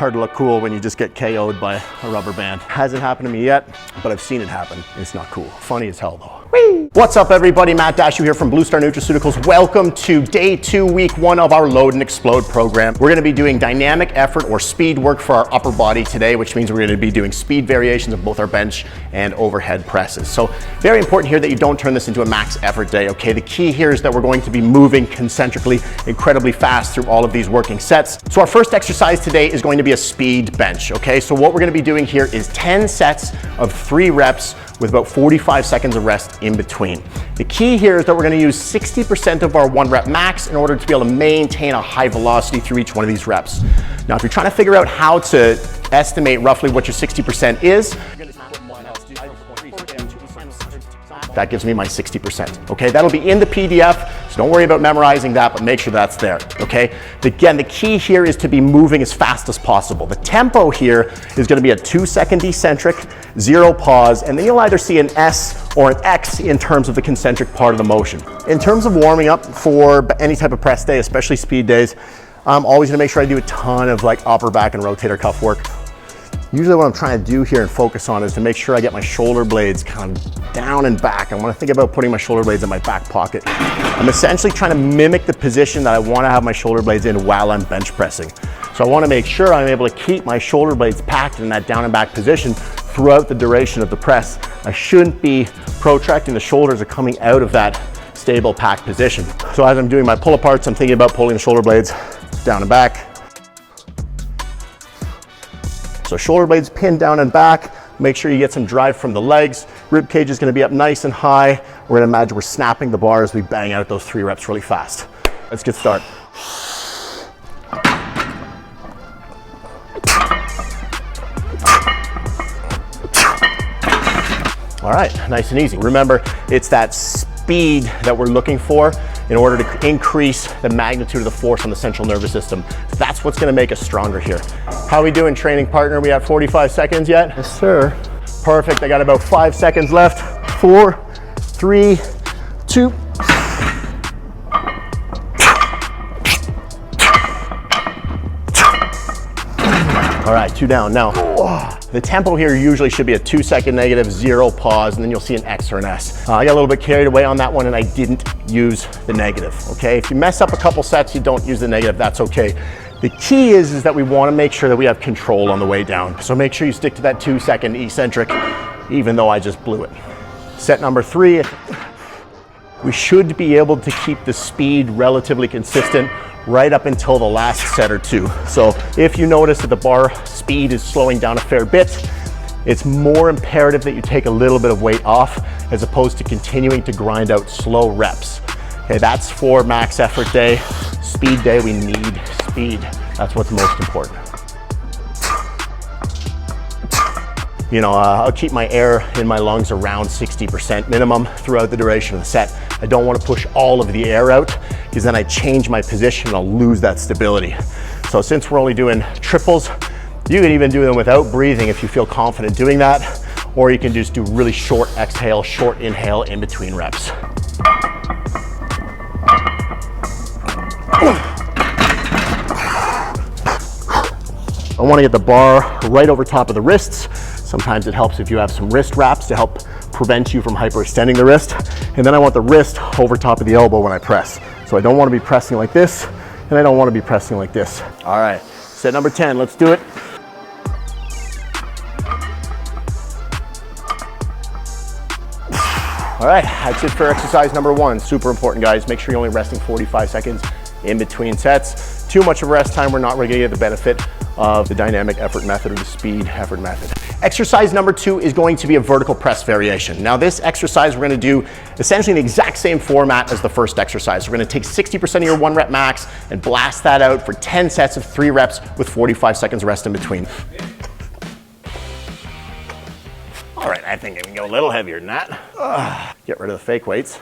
hard to look cool when you just get KO'd by a rubber band. Hasn't happened to me yet, but I've seen it happen. It's not cool. Funny as hell though. Whee! What's up everybody? Matt Dashu here from Blue Star Nutraceuticals. Welcome to day 2, week 1 of our Load and Explode program. We're gonna be doing dynamic effort or speed work for our upper body today, which means we're gonna be doing speed variations of both our bench and overhead presses. So very important here that you don't turn this into a max effort day, okay? The key here is that we're going to be moving concentrically incredibly fast through all of these working sets. So our first exercise today is going to be a speed bench, okay? So what we're gonna be doing here is 10 sets of 3 reps with about 45 seconds of rest in between. The key here is that we're gonna use 60% of our 1 rep max in order to be able to maintain a high velocity through each one of these reps. Now, if you're trying to figure out how to estimate roughly what your 60% is, that gives me my 60%, okay? That'll be in the PDF, so don't worry about memorizing that, but make sure that's there, okay? Again, the key here is to be moving as fast as possible. The tempo here is gonna be a 2-second eccentric, 0 pause, and then you'll either see an S or an X in terms of the concentric part of the motion. In terms of warming up for any type of press day, especially speed days, I'm always gonna make sure I do a ton of like upper back and rotator cuff work. Usually what I'm trying to do here and focus on is to make sure I get my shoulder blades kind of down and back. I want to think about putting my shoulder blades in my back pocket. I'm essentially trying to mimic the position that I want to have my shoulder blades in while I'm bench pressing. So I want to make sure I'm able to keep my shoulder blades packed in that down and back position throughout the duration of the press. I shouldn't be protracting the shoulders or coming out of that stable packed position. So as I'm doing my pull aparts, I'm thinking about pulling the shoulder blades down and back. So shoulder blades pinned down and back. Make sure you get some drive from the legs. Rib cage is gonna be up nice and high. We're gonna imagine we're snapping the bar as we bang out those 3 reps really fast. Let's get started. All right, nice and easy. Remember, it's that speed that we're looking for in order to increase the magnitude of the force on the central nervous system. That's what's gonna make us stronger here. How are we doing, training partner? We have 45 seconds yet? Yes, sir. Perfect, I got about 5 seconds left. 4, 3, 2. All right, 2 down. Now, the tempo here usually should be a 2-second negative, 0 pause, and then you'll see an X or an S. I got a little bit carried away on that one and I didn't use the negative, okay? If you mess up a couple sets, you don't use the negative, that's okay. The key is that we wanna make sure that we have control on the way down. So make sure you stick to that 2-second eccentric, even though I just blew it. Set number 3, we should be able to keep the speed relatively consistent right up until the last set or 2. So if you notice that the bar speed is slowing down a fair bit, it's more imperative that you take a little bit of weight off as opposed to continuing to grind out slow reps. Okay, that's for max effort day. Speed day, we need speed. That's what's most important. You know, I'll keep my air in my lungs around 60% minimum throughout the duration of the set. I don't want to push all of the air out because then I change my position and I'll lose that stability. So since we're only doing triples, you can even do them without breathing if you feel confident doing that, or you can just do really short exhale, short inhale in between reps. I want to get the bar right over top of the wrists. Sometimes it helps if you have some wrist wraps to help prevent you from hyperextending the wrist. And then I want the wrist over top of the elbow when I press. So I don't want to be pressing like this, and I don't want to be pressing like this. All right, set number 10, let's do it. All right, that's it for exercise number 1. Super important, guys. Make sure you're only resting 45 seconds in between sets. Too much of rest time, we're not really gonna get the benefit of the dynamic effort method or the speed effort method. Exercise number 2 is going to be a vertical press variation. Now this exercise we're gonna do essentially in the exact same format as the first exercise. We're gonna take 60% of your 1 rep max and blast that out for 10 sets of 3 reps with 45 seconds rest in between. All right, I think I can go a little heavier than that. Get rid of the fake weights.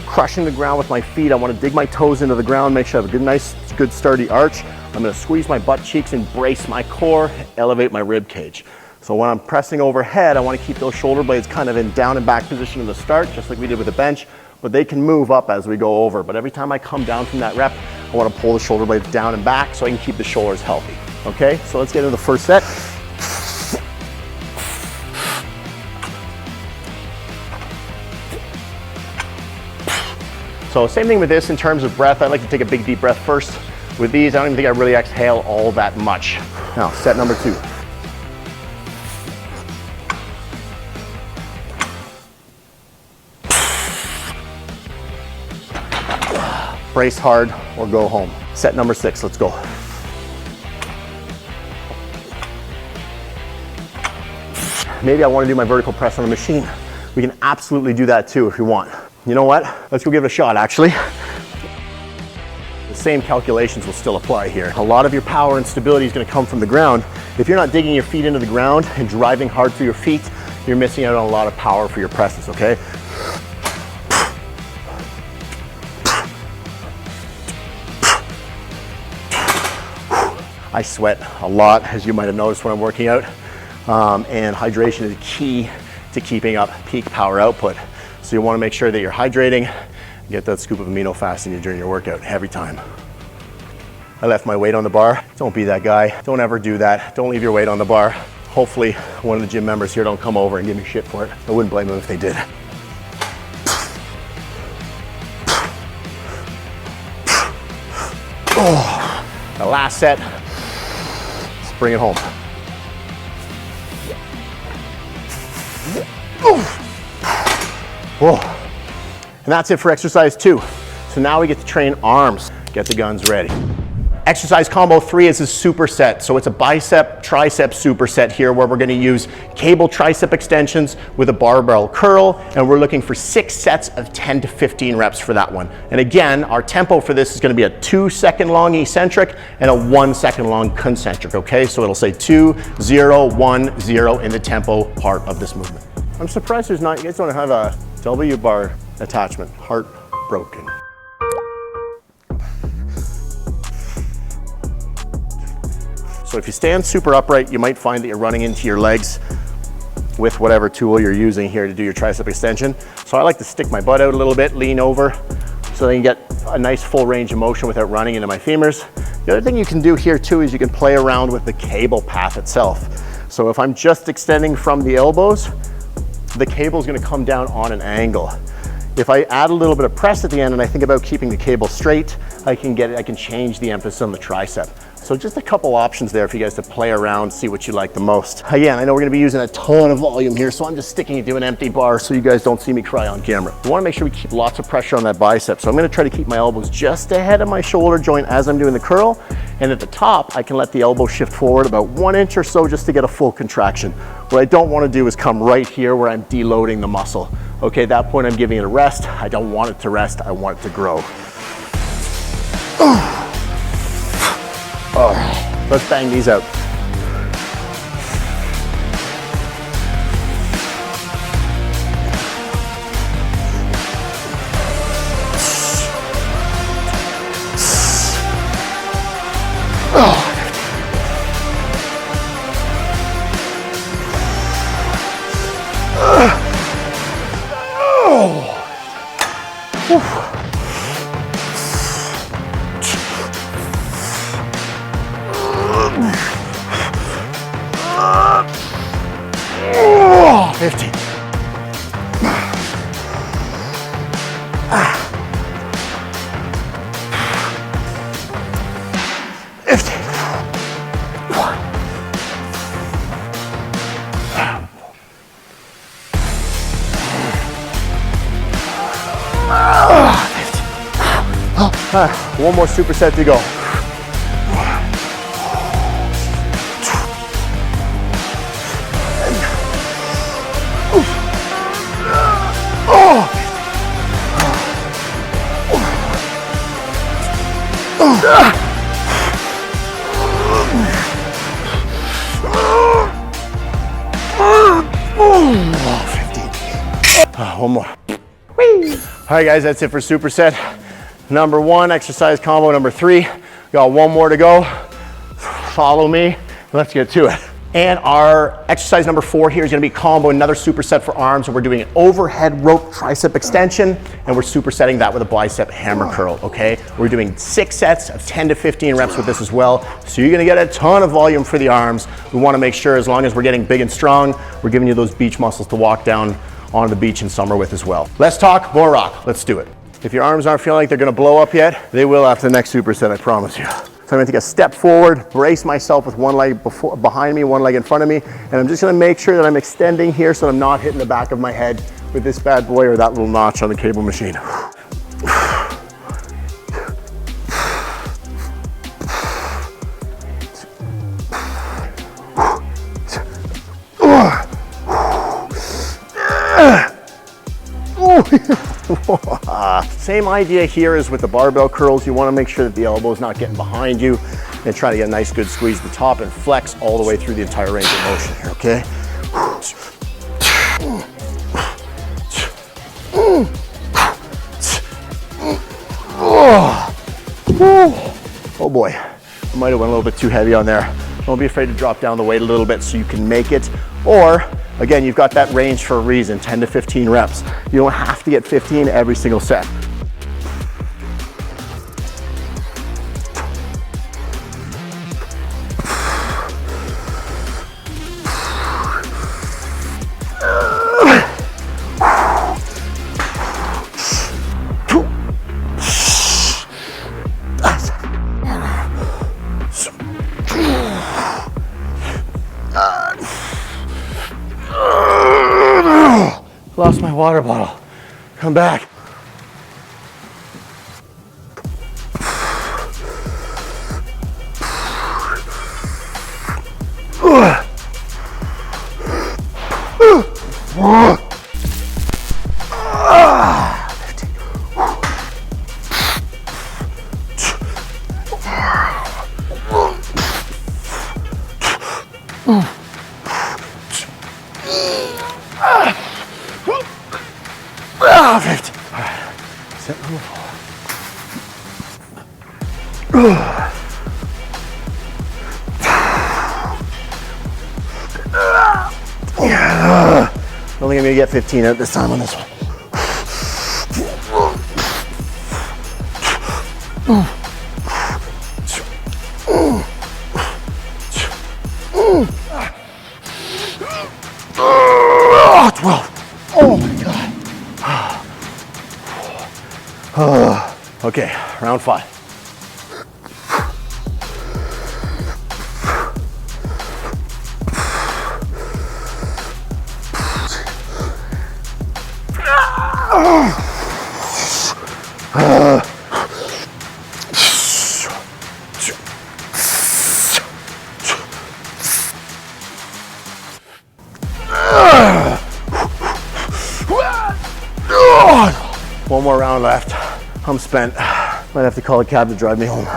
Crushing the ground with my feet. I want to dig my toes into the ground, make sure I have a good, nice, good sturdy arch. I'm going to squeeze my butt cheeks and brace my core, elevate my rib cage. So when I'm pressing overhead, I want to keep those shoulder blades kind of in down and back position in the start, just like we did with the bench. but they can move up as we go over. But every time I come down from that rep, I want to pull the shoulder blades down and back so I can keep the shoulders healthy. Okay, so let's get into the first set. So same thing with this in terms of breath. I like to take a big deep breath first. With these, I don't even think I really exhale all that much. Now, set number 2. Brace hard or go home. Set number 6, let's go. Maybe I want to do my vertical press on a machine. We can absolutely do that too if you want. You know what? Let's go give it a shot actually. The same calculations will still apply here. A lot of your power and stability is going to come from the ground. If you're not digging your feet into the ground and driving hard through your feet, you're missing out on a lot of power for your presses, okay? I sweat a lot, as you might have noticed when I'm working out, and hydration is key to keeping up peak power output. So you want to make sure that you're hydrating, get that scoop of AminoFast in you during your workout every time. I left my weight on the bar. Don't be that guy. Don't ever do that. Don't leave your weight on the bar. Hopefully one of the gym members here don't come over and give me shit for it. I wouldn't blame them if they did. Oh, the last set. Let's bring it home. Whoa. And that's it for exercise 2. So now we get to train arms. Get the guns ready. Exercise combo 3 is a superset. So it's a bicep tricep superset here where we're going to use cable tricep extensions with a barbell curl, and we're looking for 6 sets of 10 to 15 reps for that one. And again, our tempo for this is going to be a 2-second long eccentric and a 1-second long concentric, okay? So it'll say 2, 0, 1, 0 in the tempo part of this movement. I'm surprised you guys don't have a W bar attachment. Heartbroken. So if you stand super upright, you might find that you're running into your legs with whatever tool you're using here to do your tricep extension. So I like to stick my butt out a little bit, lean over, so I can get a nice full range of motion without running into my femurs. The other thing you can do here too is you can play around with the cable path itself. So if I'm just extending from the elbows, the cable is going to come down on an angle. If I add a little bit of press at the end and I think about keeping the cable straight, I can change the emphasis on the tricep. So just a couple options there for you guys to play around, see what you like the most. Again, I know we're going to be using a ton of volume here, so I'm just sticking it to an empty bar so you guys don't see me cry on camera. We want to make sure we keep lots of pressure on that bicep. So I'm going to try to keep my elbows just ahead of my shoulder joint as I'm doing the curl. And at the top, I can let the elbow shift forward about 1 inch or so just to get a full contraction. What I don't want to do is come right here where I'm deloading the muscle. Okay, at that point, I'm giving it a rest. I don't want it to rest. I want it to grow. All right, let's bang these out. One more superset to go. One more. Whee. All right, guys, that's it for superset number 1, exercise combo number 3. Got one more to go. Follow me. Let's get to it. And our exercise number 4 here is gonna be combo, another superset for arms, and we're doing an overhead rope tricep extension, and we're supersetting that with a bicep hammer curl, okay? We're doing 6 sets of 10 to 15 reps with this as well, so you're gonna get a ton of volume for the arms. We wanna make sure as long as we're getting big and strong, we're giving you those beach muscles to walk down on the beach in summer with as well. Less talk, more rock. Let's do it. If your arms aren't feeling like they're gonna blow up yet, they will after the next superset, I promise you. So I'm gonna take a step forward, brace myself with one leg behind me, one leg in front of me, and I'm just gonna make sure that I'm extending here so that I'm not hitting the back of my head with this bad boy or that little notch on the cable machine. Same idea here as with the barbell curls. You want to make sure that the elbow is not getting behind you, and try to get a nice good squeeze at the top and flex all the way through the entire range of motion here, okay? Oh boy, I might have went a little bit too heavy on there. Don't be afraid to drop down the weight a little bit so you can make it. Or, again, you've got that range for a reason, 10 to 15 reps. You don't have to get 15 every single set. Lost my water bottle. Come back. Perfect. All right, sit on the floor. I don't think I'm gonna get 15 out this time on this one. Oh, 12. Oh my God. Okay, round 5. One more round left. I'm spent. Might have to call a cab to drive me home.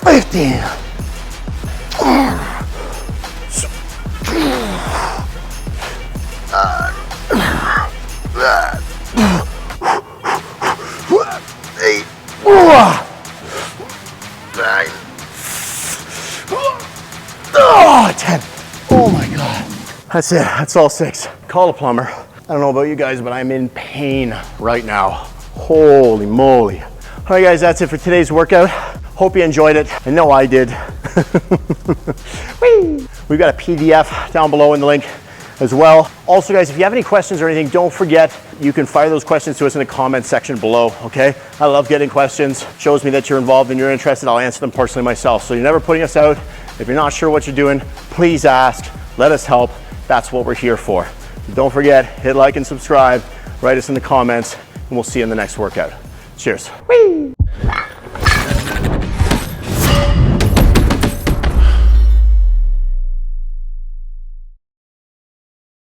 15. Oh, 10. Oh my God. That's it. That's all 6. Call a plumber. I don't know about you guys, but I'm in pain right now. Holy moly. All right, guys, that's it for today's workout. Hope you enjoyed it. I know I did. We've got a PDF down below in the link as well. Also, guys, if you have any questions or anything, don't forget, you can fire those questions to us in the comment section below, okay? I love getting questions. Shows me that you're involved and you're interested. I'll answer them personally myself. So you're never putting us out. If you're not sure what you're doing, please ask. Let us help. That's what we're here for. Don't forget, hit like and subscribe. Write us in the comments, and we'll see you in the next workout. Cheers. Whee!